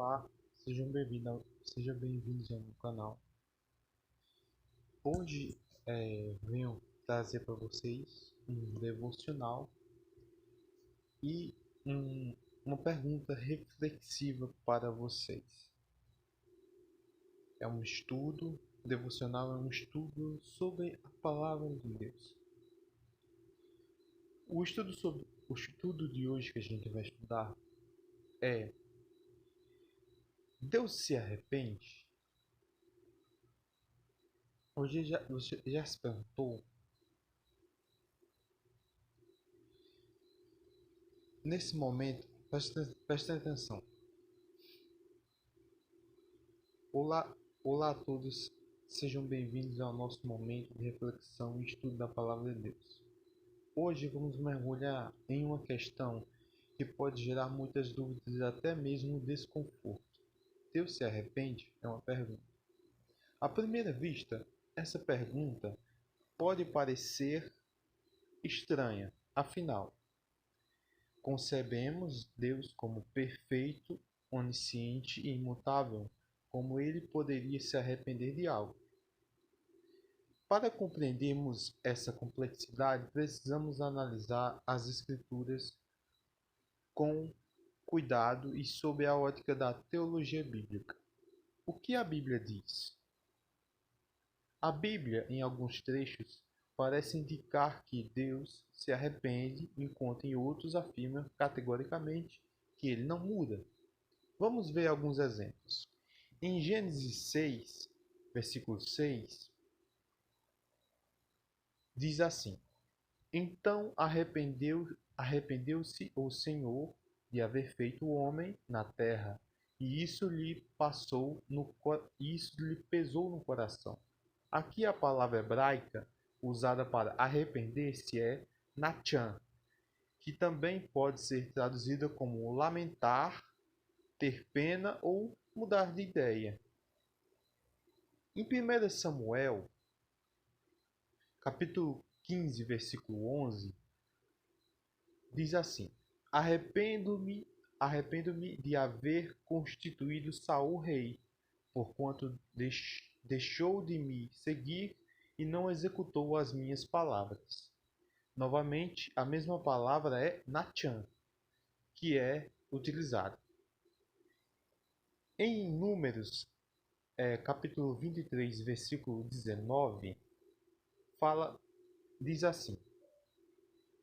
Olá, sejam bem-vindos ao meu canal. Hoje venho trazer para vocês um devocional e uma pergunta reflexiva para vocês. O devocional é um estudo sobre a palavra de Deus. O estudo de hoje que a gente vai estudar é: Deus se arrepende? Você já se perguntou? Nesse momento, presta atenção. Olá, olá a todos, sejam bem-vindos ao nosso momento de reflexão e estudo da Palavra de Deus. Hoje vamos mergulhar em uma questão que pode gerar muitas dúvidas e até mesmo desconforto. Deus se arrepende? É uma pergunta. À primeira vista, essa pergunta pode parecer estranha, afinal, concebemos Deus como perfeito, onisciente e imutável, como ele poderia se arrepender de algo. Para compreendermos essa complexidade, precisamos analisar as Escrituras com cuidado e sob a ótica da teologia bíblica. O que a Bíblia diz? A Bíblia, em alguns trechos, parece indicar que Deus se arrepende, enquanto em outros afirma categoricamente que ele não muda. Vamos ver alguns exemplos. Em Gênesis 6, versículo 6, diz assim: Então arrependeu-se o Senhor de haver feito o homem na terra, e isso lhe pesou no coração. Aqui a palavra hebraica usada para arrepender-se é nachan, que também pode ser traduzida como lamentar, ter pena ou mudar de ideia. Em 1 Samuel, capítulo 15, versículo 11, diz assim: Arrependo-me de haver constituído Saul rei, porquanto deixou de me seguir e não executou as minhas palavras. Novamente, a mesma palavra é nachan, que é utilizada. Em Números, capítulo 23, versículo 19, diz assim: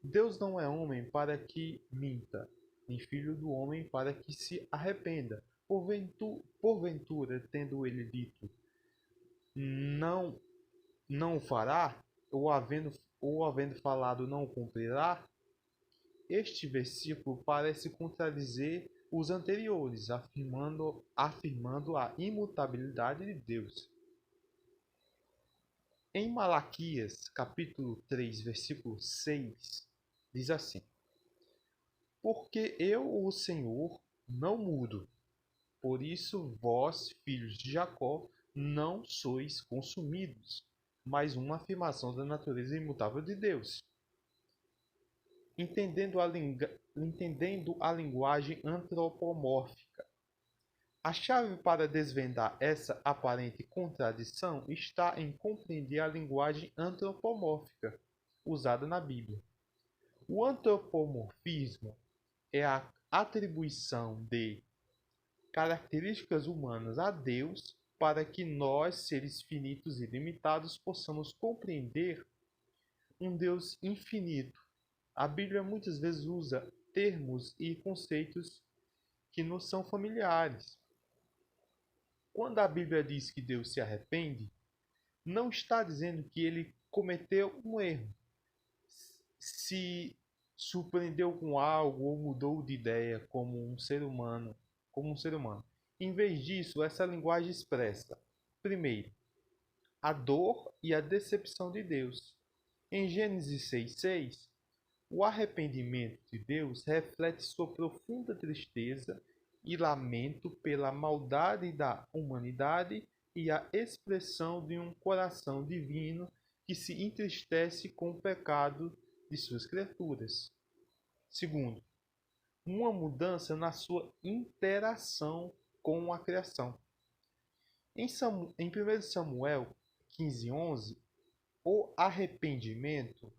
Deus não é homem para que minta, nem filho do homem para que se arrependa. Porventura, tendo ele dito, não, não o fará, ou havendo falado, não o cumprirá? Este versículo parece contradizer os anteriores, afirmando a imutabilidade de Deus. Em Malaquias, capítulo 3, versículo 6, diz assim: Porque eu, o Senhor, não mudo. Por isso vós, filhos de Jacó, não sois consumidos. Mais uma afirmação da natureza imutável de Deus. Entendendo a linguagem antropomórfica. A chave para desvendar essa aparente contradição está em compreender a linguagem antropomórfica usada na Bíblia. O antropomorfismo é a atribuição de características humanas a Deus para que nós, seres finitos e limitados, possamos compreender um Deus infinito. A Bíblia muitas vezes usa termos e conceitos que nos são familiares. Quando a Bíblia diz que Deus se arrepende, não está dizendo que ele cometeu um erro, se surpreendeu com algo ou mudou de ideia como um ser humano. Em vez disso, essa linguagem expressa, primeiro, a dor e a decepção de Deus. Em Gênesis 6,6, o arrependimento de Deus reflete sua profunda tristeza e lamento pela maldade da humanidade e a expressão de um coração divino que se entristece com o pecado de suas criaturas. Segundo, uma mudança na sua interação com a criação. Em 1 Samuel 15:11, o arrependimento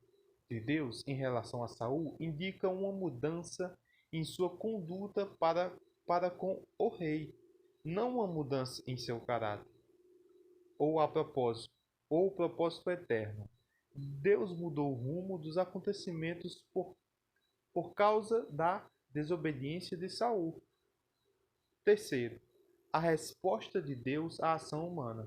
de Deus em relação a Saul indica uma mudança em sua conduta para com o rei, não uma mudança em seu caráter, ou a propósito, ou o propósito eterno. Deus mudou o rumo dos acontecimentos por causa da desobediência de Saul. Terceiro, a resposta de Deus à ação humana.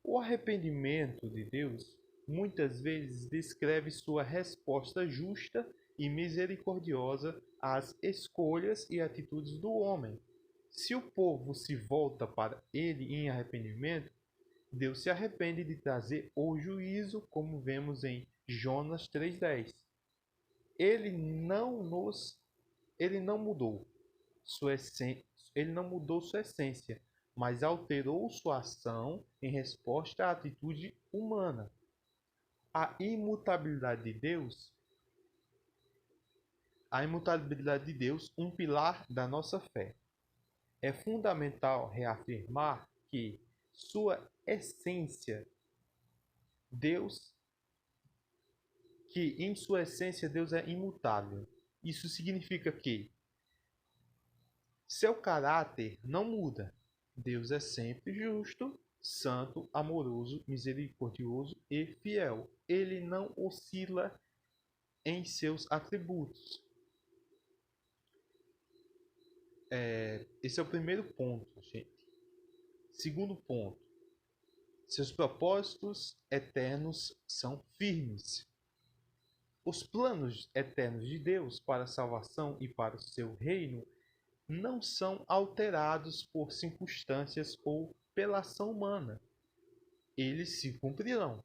O arrependimento de Deus muitas vezes descreve sua resposta justa e misericordiosa às escolhas e atitudes do homem. Se o povo se volta para ele em arrependimento, Deus se arrepende de trazer o juízo, como vemos em Jonas 3:10. Ele não mudou sua essência, mas alterou sua ação em resposta à atitude humana. A imutabilidade de Deus, um pilar da nossa fé. É fundamental reafirmar que sua essência, em sua essência Deus é imutável. Isso significa que seu caráter não muda. Deus é sempre justo, santo, amoroso, misericordioso e fiel. Ele não oscila em seus atributos. Esse é o primeiro ponto, gente. Segundo ponto, seus propósitos eternos são firmes. Os planos eternos de Deus para a salvação e para o seu reino não são alterados por circunstâncias ou pela ação humana. Eles se cumprirão.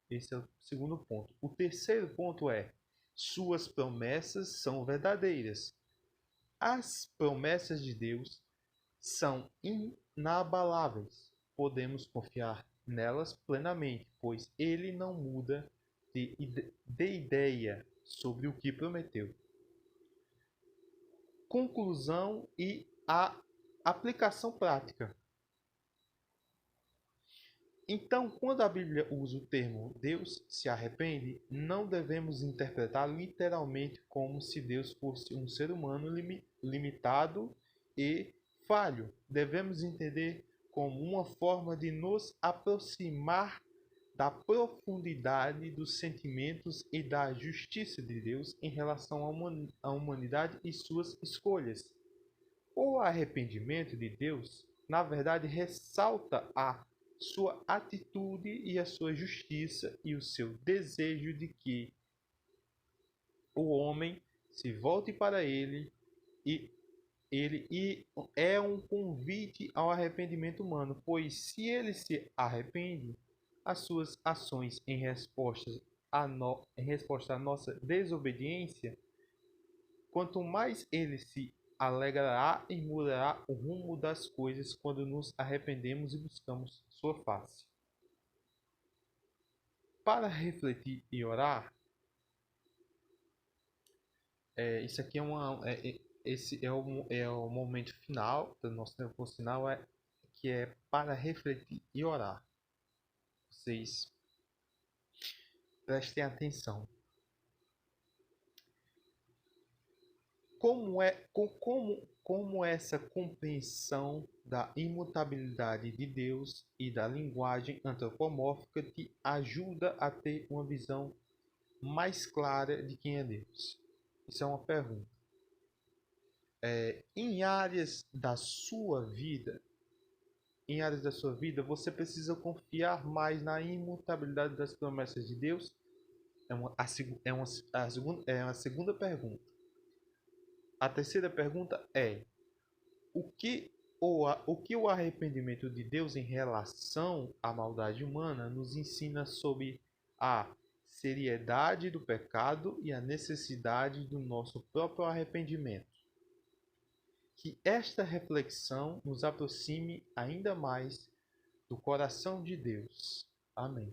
Esse é o segundo ponto. O terceiro ponto é: suas promessas são verdadeiras. As promessas de Deus são inabaláveis. Podemos confiar nelas plenamente, pois ele não muda de ideia sobre o que prometeu. Conclusão e a aplicação prática. Então, quando a Bíblia usa o termo Deus se arrepende, não devemos interpretar literalmente como se Deus fosse um ser humano limitado e falho. Devemos entender como uma forma de nos aproximar da profundidade dos sentimentos e da justiça de Deus em relação à humanidade e suas escolhas. O arrependimento de Deus, na verdade, ressalta a sua atitude e a sua justiça e o seu desejo de que o homem se volte para ele e é um convite ao arrependimento humano, pois se ele se arrepende, as suas ações em resposta à nossa desobediência, quanto mais ele se alegrará e mudará o rumo das coisas quando nos arrependemos e buscamos sua face. Para refletir e orar, isso aqui esse é o momento final do nosso tempo sinal, que é para refletir e orar. Vocês prestem atenção. Como essa compreensão da imutabilidade de Deus e da linguagem antropomórfica te ajuda a ter uma visão mais clara de quem é Deus? Isso é uma pergunta. Em áreas da sua vida, você precisa confiar mais na imutabilidade das promessas de Deus? É uma segunda pergunta. A terceira pergunta é: o que o arrependimento de Deus em relação à maldade humana nos ensina sobre a seriedade do pecado e a necessidade do nosso próprio arrependimento? Que esta reflexão nos aproxime ainda mais do coração de Deus. Amém.